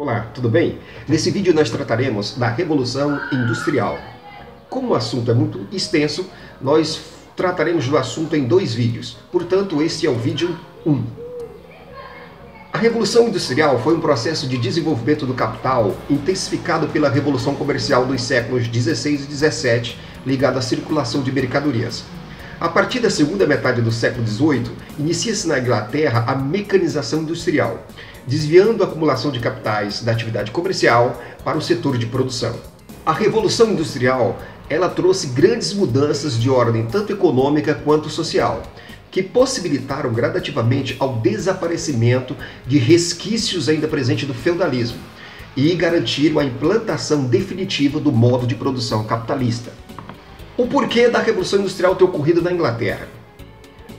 Olá, tudo bem? Nesse vídeo nós trataremos da Revolução Industrial. Como o assunto é muito extenso, nós trataremos do assunto em dois vídeos. Portanto, este é o vídeo 1. A Revolução Industrial foi um processo de desenvolvimento do capital intensificado pela Revolução Comercial dos séculos XVI e XVII, ligado à circulação de mercadorias. A partir da segunda metade do século XVIII, inicia-se na Inglaterra a mecanização industrial, desviando a acumulação de capitais da atividade comercial para o setor de produção. A Revolução Industrial, ela trouxe grandes mudanças de ordem tanto econômica quanto social, que possibilitaram gradativamente ao desaparecimento de resquícios ainda presentes do feudalismo e garantiram a implantação definitiva do modo de produção capitalista. O porquê da Revolução Industrial ter ocorrido na Inglaterra?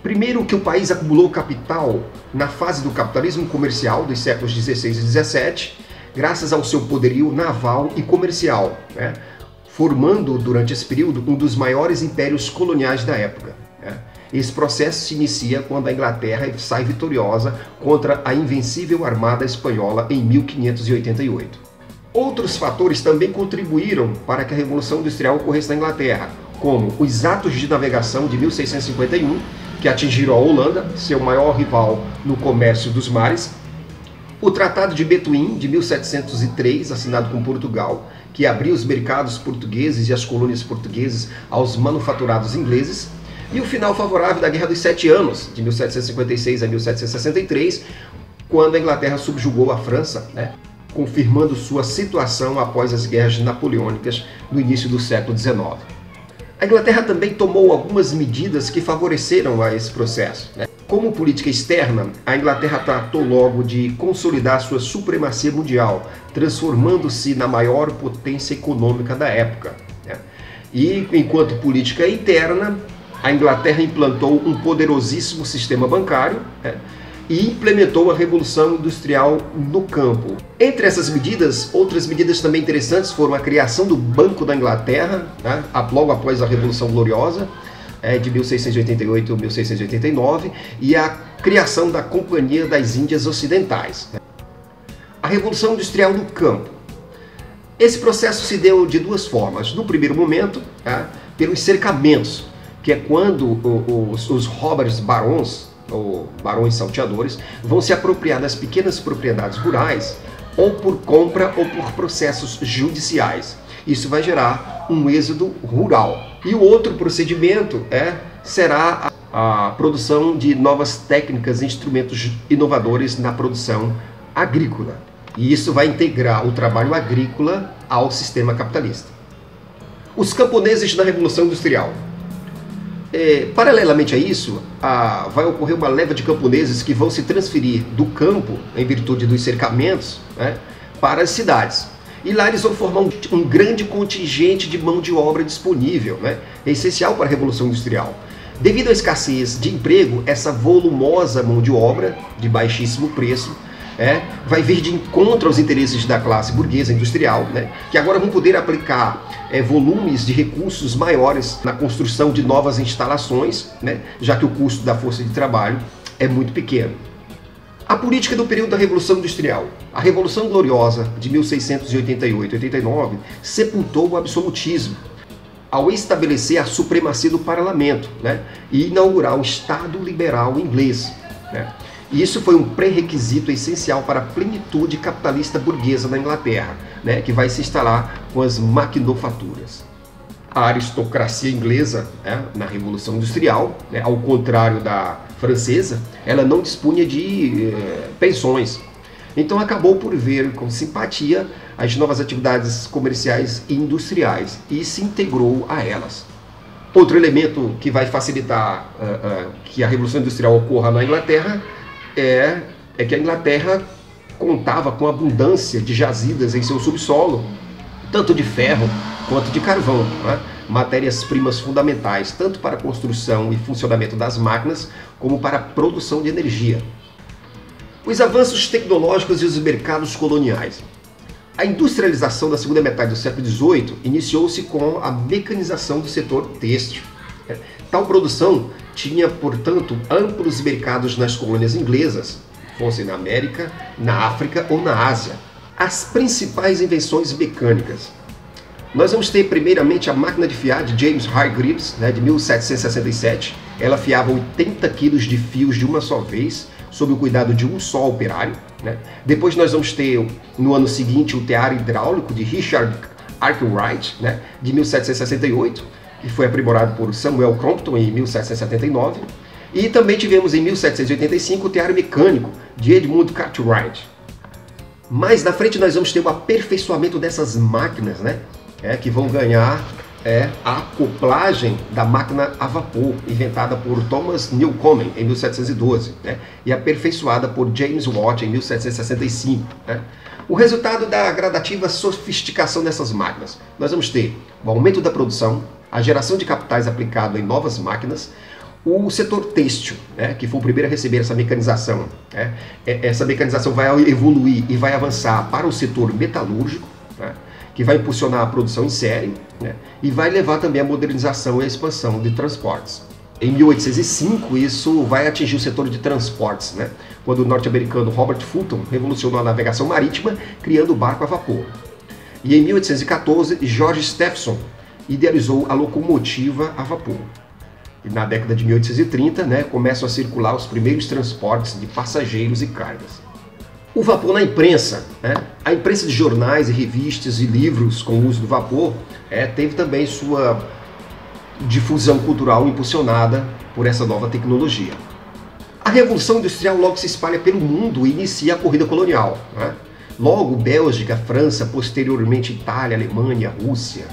Primeiro, que o país acumulou capital na fase do capitalismo comercial dos séculos XVI e XVII, graças ao seu poderio naval e comercial, formando durante esse período um dos maiores impérios coloniais da época. Esse processo se inicia quando a Inglaterra sai vitoriosa contra a invencível Armada Espanhola em 1588. Outros fatores também contribuíram para que a Revolução Industrial ocorresse na Inglaterra, como os atos de navegação de 1651, que atingiram a Holanda, seu maior rival no comércio dos mares, o Tratado de Betuim, de 1703, assinado com Portugal, que abriu os mercados portugueses e as colônias portuguesas aos manufaturados ingleses, e o final favorável da Guerra dos Sete Anos, de 1756 a 1763, quando a Inglaterra subjugou a França, confirmando sua situação após as guerras napoleônicas no início do século XIX. A Inglaterra também tomou algumas medidas que favoreceram a esse processo. Como política externa, a Inglaterra tratou logo de consolidar sua supremacia mundial, transformando-se na maior potência econômica da época. E, enquanto política interna, a Inglaterra implantou um poderosíssimo sistema bancário, e implementou a Revolução Industrial no campo. Entre essas medidas, outras medidas também interessantes foram a criação do Banco da Inglaterra, logo após a Revolução Gloriosa, de 1688 a 1689, e a criação da Companhia das Índias Ocidentais. A Revolução Industrial no campo. Esse processo se deu de duas formas. No primeiro momento, pelos cercamentos, que é quando os robbers barões, ou barões salteadores, vão se apropriar das pequenas propriedades rurais, ou por compra ou por processos judiciais. Isso vai gerar um êxodo rural. E o outro procedimento será a produção de novas técnicas e instrumentos inovadores na produção agrícola. E isso vai integrar o trabalho agrícola ao sistema capitalista. Os camponeses na Revolução Industrial. Paralelamente a isso, vai ocorrer uma leva de camponeses que vão se transferir do campo, em virtude dos cercamentos, para as cidades. E lá eles vão formar um grande contingente de mão de obra disponível, essencial para a Revolução Industrial. Devido à escassez de emprego, essa volumosa mão de obra, de baixíssimo preço, vai vir de encontro aos interesses da classe burguesa industrial, que agora vão poder aplicar volumes de recursos maiores na construção de novas instalações, já que o custo da força de trabalho é muito pequeno. A política do período da Revolução Industrial. A Revolução Gloriosa de 1688-89 sepultou o absolutismo, ao estabelecer a supremacia do parlamento, e inaugurar o Estado liberal inglês. Isso foi um pré-requisito essencial para a plenitude capitalista burguesa na Inglaterra, que vai se instalar com as maquinofaturas. A aristocracia inglesa, na Revolução Industrial, ao contrário da francesa, ela não dispunha de pensões. Então acabou por ver com simpatia as novas atividades comerciais e industriais e se integrou a elas. Outro elemento que vai facilitar que a Revolução Industrial ocorra na Inglaterra é que a Inglaterra contava com abundância de jazidas em seu subsolo, tanto de ferro quanto de carvão, matérias-primas fundamentais tanto para a construção e funcionamento das máquinas como para a produção de energia. Os avanços tecnológicos e os mercados coloniais. A industrialização da segunda metade do século XVIII iniciou-se com a mecanização do setor têxtil. Tal produção tinha, portanto, amplos mercados nas colônias inglesas, fosse na América, na África ou na Ásia. As principais invenções mecânicas. Nós vamos ter primeiramente a máquina de fiar de James Hargreaves, de 1767. Ela fiava 80 kg de fios de uma só vez, sob o cuidado de um só operário. Depois nós vamos ter, no ano seguinte, o tear hidráulico de Richard Arkwright, de 1768, que foi aprimorado por Samuel Crompton em 1779. E também tivemos em 1785 o tear mecânico de Edmund Cartwright. Mais na frente nós vamos ter o aperfeiçoamento dessas máquinas, que vão ganhar a acoplagem da máquina a vapor, inventada por Thomas Newcomen em 1712, e aperfeiçoada por James Watt em 1765. O resultado da gradativa sofisticação dessas máquinas. Nós vamos ter o aumento da produção, a geração de capitais aplicado em novas máquinas, o setor têxtil, que foi o primeiro a receber essa mecanização. Essa mecanização vai evoluir e vai avançar para o setor metalúrgico, que vai impulsionar a produção em série, e vai levar também a modernização e a expansão de transportes. Em 1805, isso vai atingir o setor de transportes, quando o norte-americano Robert Fulton revolucionou a navegação marítima, criando o barco a vapor. E em 1814, George Stephenson idealizou a locomotiva a vapor. E na década de 1830, começam a circular os primeiros transportes de passageiros e cargas. O vapor na imprensa, a imprensa de jornais e revistas e livros com o uso do vapor teve também sua difusão cultural impulsionada por essa nova tecnologia. A Revolução Industrial logo se espalha pelo mundo e inicia a corrida colonial. Logo, Bélgica, França, posteriormente Itália, Alemanha, Rússia,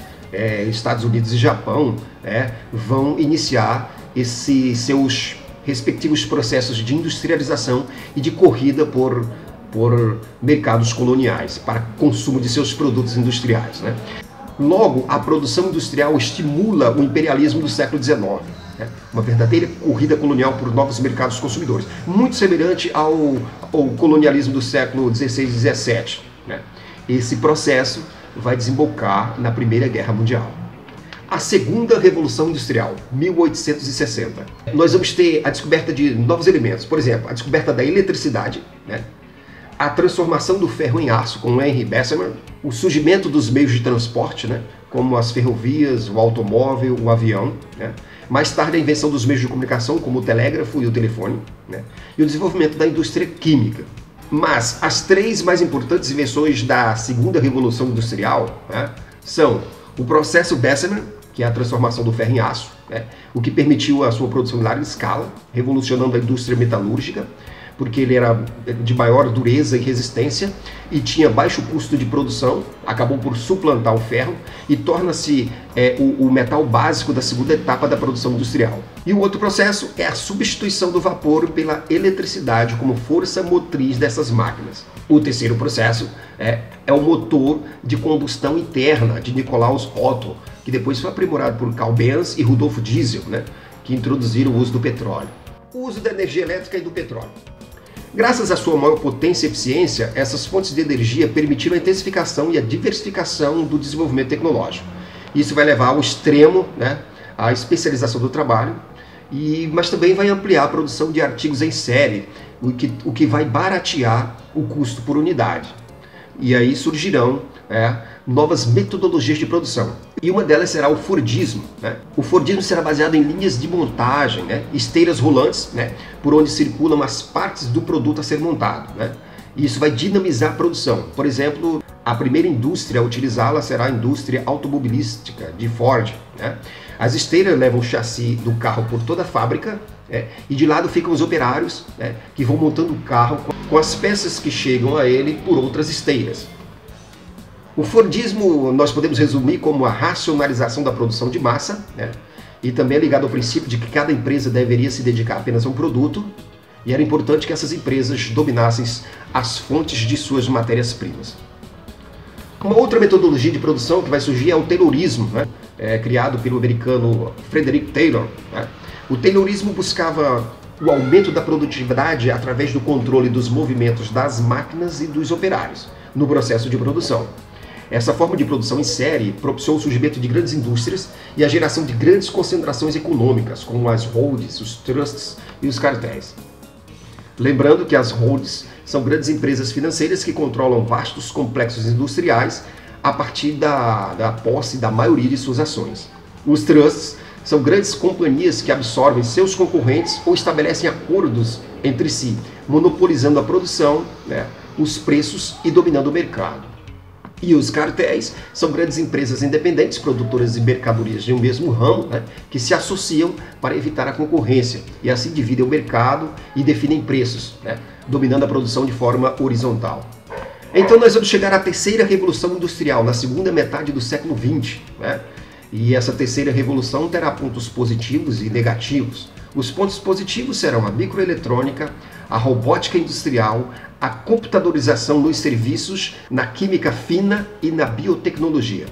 Estados Unidos e Japão vão iniciar esses seus respectivos processos de industrialização e de corrida por mercados coloniais, para consumo de seus produtos industriais. Logo, a produção industrial estimula o imperialismo do século XIX, uma verdadeira corrida colonial por novos mercados consumidores, muito semelhante ao colonialismo do século XVI e XVII. Esse processo vai desembocar na Primeira Guerra Mundial. A Segunda Revolução Industrial, 1860. Nós vamos ter a descoberta de novos elementos, por exemplo, a descoberta da eletricidade, a transformação do ferro em aço com Henry Bessemer, o surgimento dos meios de transporte, como as ferrovias, o automóvel, o avião, mais tarde a invenção dos meios de comunicação, como o telégrafo e o telefone, e o desenvolvimento da indústria química. Mas as três mais importantes invenções da Segunda Revolução Industrial são o processo Bessemer, que é a transformação do ferro em aço, o que permitiu a sua produção em larga escala, revolucionando a indústria metalúrgica, porque ele era de maior dureza e resistência e tinha baixo custo de produção, acabou por suplantar o ferro e torna-se o metal básico da segunda etapa da produção industrial. E o outro processo é a substituição do vapor pela eletricidade como força motriz dessas máquinas. O terceiro processo é o motor de combustão interna de Nikolaus Otto, que depois foi aprimorado por Carl Benz e Rudolf Diesel, que introduziram o uso do petróleo. O uso da energia elétrica e do petróleo. Graças à sua maior potência e eficiência, essas fontes de energia permitiram a intensificação e a diversificação do desenvolvimento tecnológico. Isso vai levar ao extremo, a especialização do trabalho, mas também vai ampliar a produção de artigos em série, o que vai baratear o custo por unidade. E aí surgirão novas metodologias de produção. E uma delas será o Fordismo. O Fordismo será baseado em linhas de montagem, esteiras rolantes, por onde circulam as partes do produto a ser montado. E isso vai dinamizar a produção. Por exemplo, a primeira indústria a utilizá-la será a indústria automobilística de Ford. As esteiras levam o chassi do carro por toda a fábrica, e de lado ficam os operários, que vão montando o carro com as peças que chegam a ele por outras esteiras. O Fordismo nós podemos resumir como a racionalização da produção de massa, e também é ligado ao princípio de que cada empresa deveria se dedicar apenas a um produto, e era importante que essas empresas dominassem as fontes de suas matérias-primas. Uma outra metodologia de produção que vai surgir é o Taylorismo, criado pelo americano Frederick Taylor. O Taylorismo buscava o aumento da produtividade através do controle dos movimentos das máquinas e dos operários no processo de produção. Essa forma de produção em série propiciou o surgimento de grandes indústrias e a geração de grandes concentrações econômicas, como as holdings, os trusts e os cartéis. Lembrando que as holdings são grandes empresas financeiras que controlam vastos complexos industriais a partir da posse da maioria de suas ações. Os trusts são grandes companhias que absorvem seus concorrentes ou estabelecem acordos entre si, monopolizando a produção, os preços e dominando o mercado. E os cartéis são grandes empresas independentes, produtoras de mercadorias de um mesmo ramo, que se associam para evitar a concorrência e assim dividem o mercado e definem preços, dominando a produção de forma horizontal. Então nós vamos chegar à terceira revolução industrial, na segunda metade do século XX. E essa terceira revolução terá pontos positivos e negativos. Os pontos positivos serão a microeletrônica, a robótica industrial, a computadorização nos serviços, na química fina e na biotecnologia.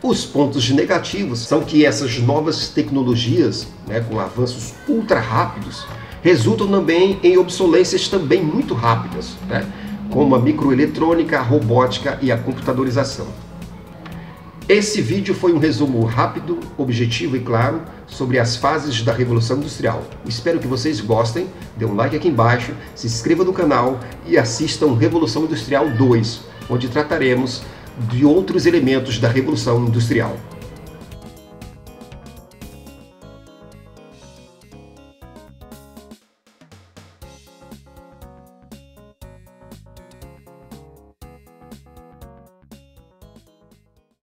Os pontos negativos são que essas novas tecnologias, com avanços ultra rápidos, resultam também em obsolências também muito rápidas, como a microeletrônica, a robótica e a computadorização. Esse vídeo foi um resumo rápido, objetivo e claro sobre as fases da Revolução Industrial. Espero que vocês gostem, dê um like aqui embaixo, se inscreva no canal e assistam Revolução Industrial 2, onde trataremos de outros elementos da Revolução Industrial.